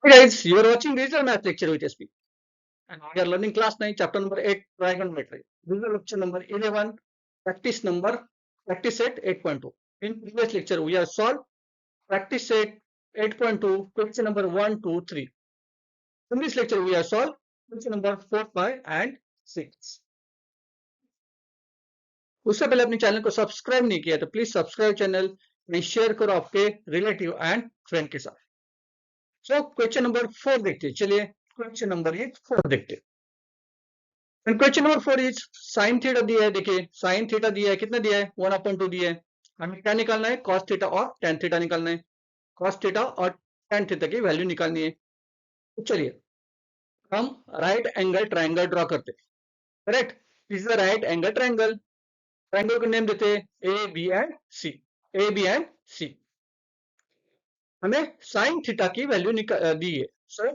Hey guys, you are watching Digital Math Lecture with SP, and we are learning class 9, chapter number 8, trigonometry. This is lecture number 11, practice set 8.2. In previous lecture, we have solved practice set 8.2, question number 1, 2, 3. In this lecture, we have solved question number 4, 5 and 6. उससे पहले अपने channel को subscribe नहीं किया तो please subscribe channel में share करो आपके रिलेटिव एंड फ्रेंड के साथ. सो क्वेश्चन नंबर 4 देखते हैं. चलिए क्वेश्चन नंबर 4 देखते हैं. And question number 4 is sine theta दिया है. देखिए साइन थीटा दिया है, कितना दिया है 1/2 दिया है. हमें क्या निकालना है, कॉस थीटा और टेन थीटा निकालना है. कॉस थीटा और टेन थीटा की वैल्यू निकालनी है. तो चलिए हम राइट एंगल ट्रायंगल ड्रॉ करते हैं. Correct, this is the right angle triangle. Triangle को नेम देते हैं A B and C. A B and C. हमें साइन थीटा की वैल्यू दी है. So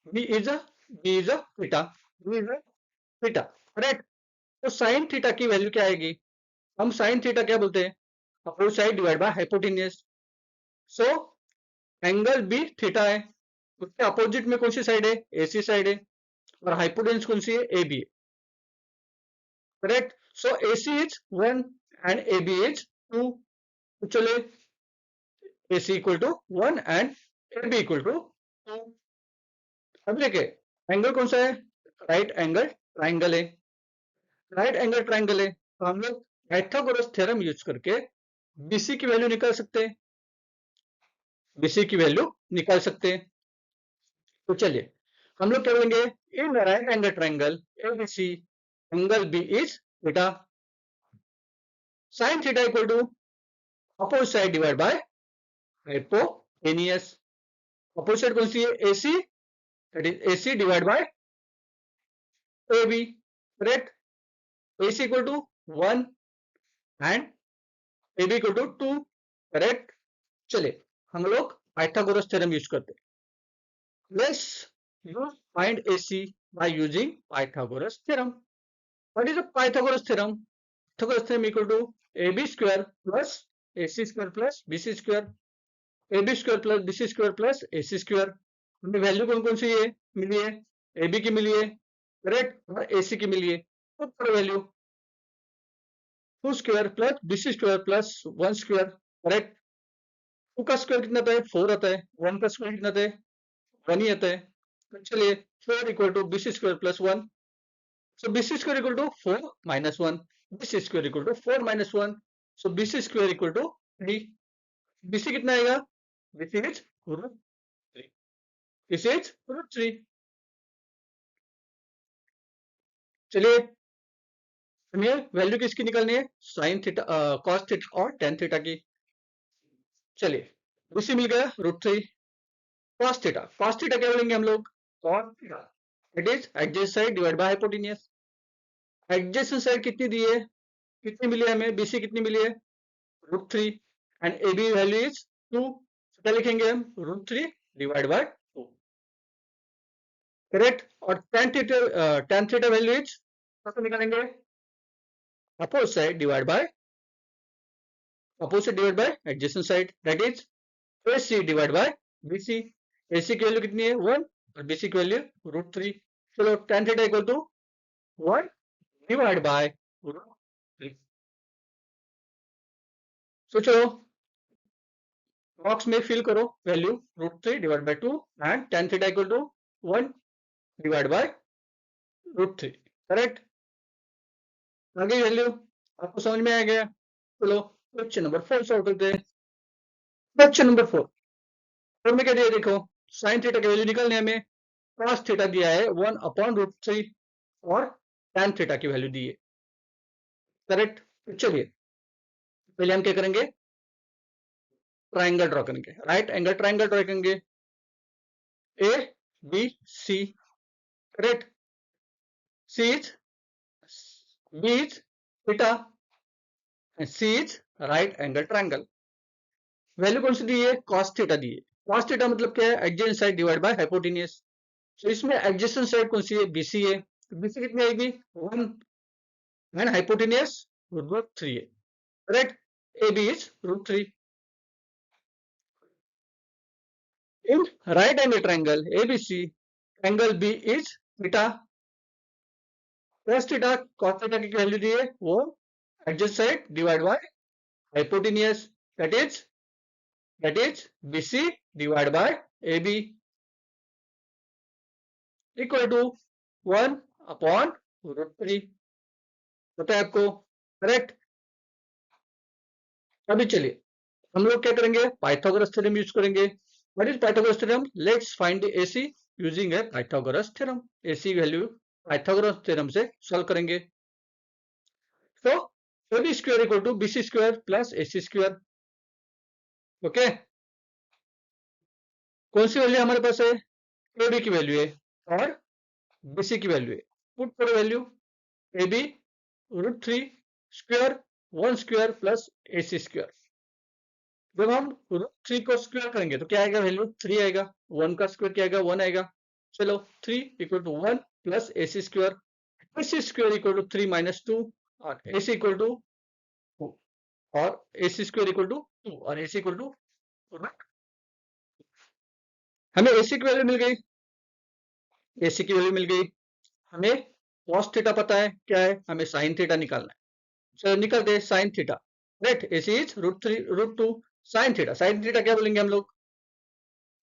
B is a theta. B is a theta. Correct. तो साइन थीटा की value क्या आएगी, हम साइन थीटा क्या बोलते हैं, opposite side divide by hypotenuse. So angle B theta है, उसके अपोजिट में कौन सी साइड है, एसी साइड है, और हाइपोटेन्यूज कौन सी है, ए बी है. Correct. So AC is 1 and A B is 2. तो चले AC equal to 1 and A B equal to 2. अब देखिए एंगल कौन सा है, राइट एंगल ट्राइंगल है. राइट एंगल ट्राइंगल है तो हम लोग पाइथागोरस थ्योरम यूज करके बीसी की वैल्यू निकाल सकते हैं. बीसी की वैल्यू निकाल सकते हैं. तो चलिए हम लोग क्या बोलेंगे, in right angle triangle ABC angle B is theta. Sine theta equal to opposite side divide by hypotenuse. Opposite side कौन सी है, AC, that is AC divide by AB. Correct. AC equal to 1 and AB equal to 2. Correct. चलिए हम लोग Pythagoras theorem use करते हैं. Let's use find AC by using Pythagoras theorem. What is the Pythagoras theorem? Pythagoras theorem equal to AB square plus AC square plus BC square. AB square plus BC square plus AC square. हमें value कौन कौन सी है मिली है, AB की मिली है, correct, और AC की मिली है. तो पर value 2 square plus BC square plus 1 square. Correct. 2 का स्क्वायर कितना आता है, 4 आता है. 1 का स्क्वायर कितना आता है, 1 ही आता है. तो चलिए 4 equal to BC square plus 1. So BC square equal to 4 minus 1. BC square equal to 4 minus 1. So BC square equal to 3. BC कितना आएगा, BC is root 3. This is root 3. चलिए हमें वैल्यू किसकी निकालनी है, साइन थीटा, कॉस थीटा और tan theta की. चलिए BC मिल गया root 3. Cos theta, cos theta क्या बोलेंगे हम लोग, cos theta it is adjacent side divide by hypotenuse. Adjacent side कितनी दी है, कितनी मिली है हमें, BC कितनी मिली है, root 3 and A B value is 2. क्या लिखेंगे हम, रूट 3 डिवाइड बाय 2. करेक्ट. और टेन थीटा वैल्यू इज कैसे निकालेंगे, opposite side divide by adjacent side, that is AC divide by BC. AC की वैल्यू कितनी है 1 और BC की वैल्यू रूट 3. चलो tan theta equal to 1 divide by root 3. So चलो बॉक्स में फिल करो value root 3 divide by 2 and tan theta equal to 1 divide by root 3. Correct. आगे वैल्यू आपको समझ में आ गया. चलो क्वेश्चन नंबर 4 सॉल्व करते हैं. क्वेश्चन नंबर 4 में क्या दिया, देखो साइन थीटा की वैल्यू निकालने हमें. कॉस थीटा दिया है 1/√3 और tan थीटा की वैल्यू दी है. करेक्ट. तो चलिए पहले हम क्या करेंगे, ट्राइंगल ड्रॉ करेंगे. राइट एंगल ट्राइंगल ड्रॉ करेंगे. A B C. Correct. C is B is theta and C is right angle triangle. Value कौन सी दी है, कॉस थीटा दी है. कॉस थीटा मतलब क्या है, adjacent side divide by hypotenuse. तो इसमें एडजेसेंट साइड कौन सी है, बीसी है. तो बीसी कितनी आएगी 1 एंड हाइपोटेन्यूज रूट 3 है. Correct. A B is root 3. In right angle triangle ABC, angle B is theta. Cos theta की वैल्यू दी है वो adjacent side divided by hypotenuse, that is BC divided by AB equal to 1 upon √3. पता है आपको? Correct. अभी चलिए हम लोग क्या करेंगे, पाइथागोरस थ्योरम यूज करेंगे. What is Pythagoras theorem? Let's find the AC using a Pythagoras theorem. AC value Pythagoras theorem से सॉल्व करेंगे. तो AB square equal to BC square plus AC square. Okay, कौन सी वैल्यू हमारे पास है? AB की value है और BC की वैल्यू है. पुट करो value. AB √3 square 1 square plus AC square. जब हम √3 को स्क्वायर करेंगे तो क्या आएगा? वैल्यू 3 आएगा. 1 का स्क्वायर क्या आएगा? 1 आएगा. चलो 3 equal to 1 plus AC square. AC square equal to 3 minus 2 और AC इक्वल टू 2 और AC स्क्वायर इक्वल टू 2 और AC इक्वल टू. हमें AC की वैल्यू मिल गई. AC की वैल्यू मिल गई. हमें cos थीटा पता है क्या है, हमें sin थीटा निकालना है. चलो निकल दे sin theta. Right, AC is √2 sin theta. sin theta क्या बोलेंगे हम लोग?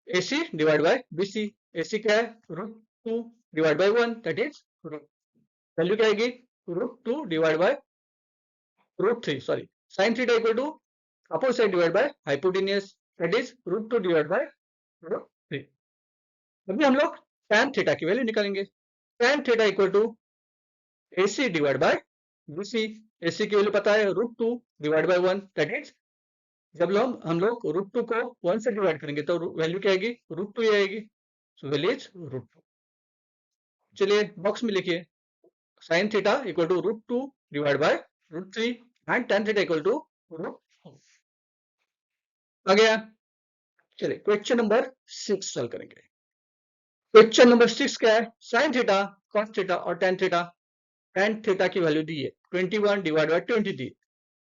AC divide by BC. AC क्या है? √2 divide by 1, that is value क्या आएगी? √2 divide by √3. Sorry, sin theta equal to opposite side divide by hypotenuse, that is √2 divide by √3. अभी हम लोग tan थीटा की वैल्यू निकालेंगे. tan theta equal to AC divide by BC. AC की value पता है √2 डिवाइड बाय 1, दैट इज जब हम लोग √2 को 1 से डिवाइड करेंगे तो वैल्यू क्या आएगी? √2 ही आएगी. So value is √2. चलिए बॉक्स में लिखिए sin theta equal to √2 divide by √3 and tan theta equal to √2. आ गया. चलिए क्वेश्चन नंबर 6 सॉल्व करेंगे. क्वेश्चन नंबर 6 क्या है? sin थीटा, cos थीटा और tan थीटा. tan थीटा की वैल्यू दी है 21 डिवाइड बाय 20 दी.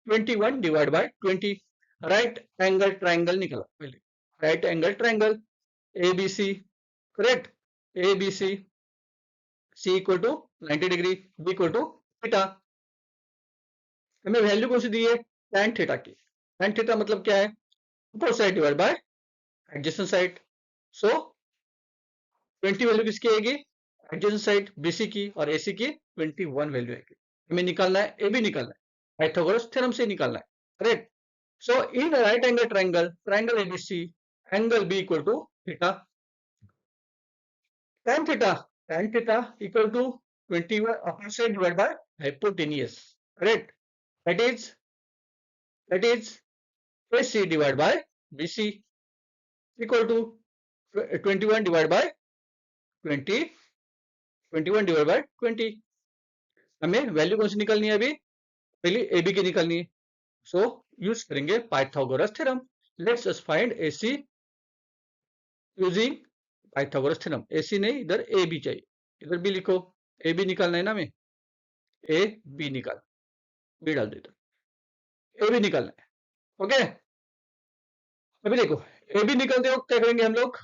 21 divide by 20. Right angle triangle निकला. पहले right angle triangle ABC. Correct, ABC. C equal to 90 degree, B equal to theta. हमें वैल्यू कौन सी दी है? tan थीटा की. tan थीटा मतलब क्या है? Opposite side divide by adjacent side. So 20 value किसकी आएगी? एडजेसेंट साइड BC की और AC की 21 वैल्यू आएगी. हमें निकालना है AB निकालना है. पाइथागोरस थ्योरम से निकालना है. Correct. So in right angle triangle, triangle ABC, angle B equal to थीटा. tan theta equal to 21 opposite divided by hypotenuse. Correct. That is AC divided by BC equal to 21 divided by 20. 21 divided by 20. हमें value कौन सी निकालनी है? अभी पहले AB की निकालनी है. सो यूज करेंगे Pythagoras theorem. Let's us find AC using Pythagoras theorem. AC नहीं, इधर AB चाहिए. इधर भी लिखो. AB निकालना है ना. हमें AB निकाल, B डाल दो. AB निकालना है. ओके, अभी देखो AB निकलते हो क्या करेंगे हम लोग?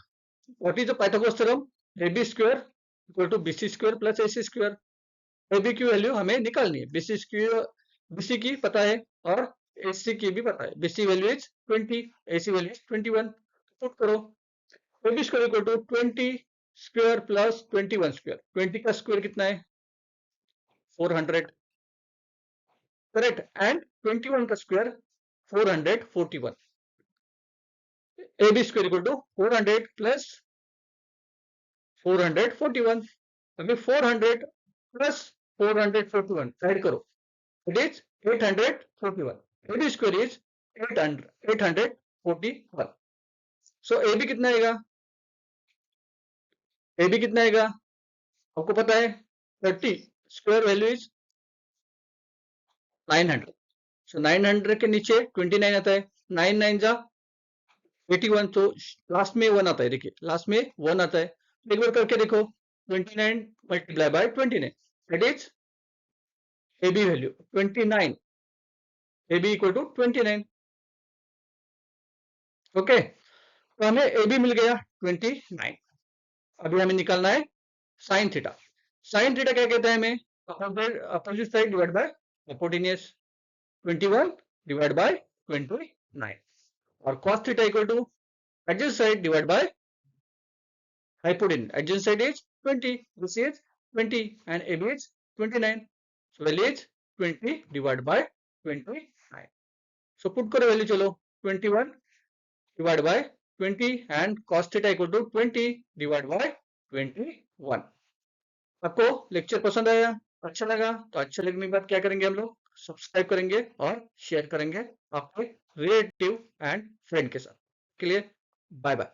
What is the Pythagoras theorem? AB square equal to BC square plus AC square. AB की वैल्यू हमें निकालनी है. BC स्क्वायर, BC की पता है और AC की भी पता है. BC value is 20, AC value is 21. Put करो. AB square equal to 20 square plus 21 square. 20 का स्क्वायर कितना है? 400. करेक्ट. एंड 21 का square 441. AB square equal to 400 plus 441. अभी 400 प्लस 441 ऐड करो. It is 841. AB square is 841. So AB कितना आएगा? AB कितना आएगा? आपको पता है 30 स्क्वायर वैल्यू इज 900. सो 900 के नीचे 29 आता है. 9 9 जा 81. तो लास्ट में 1 आता है. देखिए लास्ट में 1 आता है. एक बार करके देखो. 29 multiply by 29, that is AB value 29. AB equal to 29. Okay, तो हमें ए बी मिल गया 29। अभी हमें निकालना है साइन थीटा। साइन थीटा क्या कहते हैं हमें? Opposite side divide by hypotenuse. 21 divide बाय 29 और cos theta equal to adjacent side divided by hypotenuse. Adjacent side is 20, this is 20 and AB is 29. So value is 20 divided by 29. So put करो value चलो 21 divided by 20 and cos theta equal to 20 divided by 21. आपको lecture पसंद आया, अच्छा लगा तो अच्छा लगने के बाद क्या करेंगे हम लोग? सब्सक्राइब करेंगे और शेयर करेंगे आपके रिलेटिव एंड फ्रेंड के साथ। के लिए बाय बाय।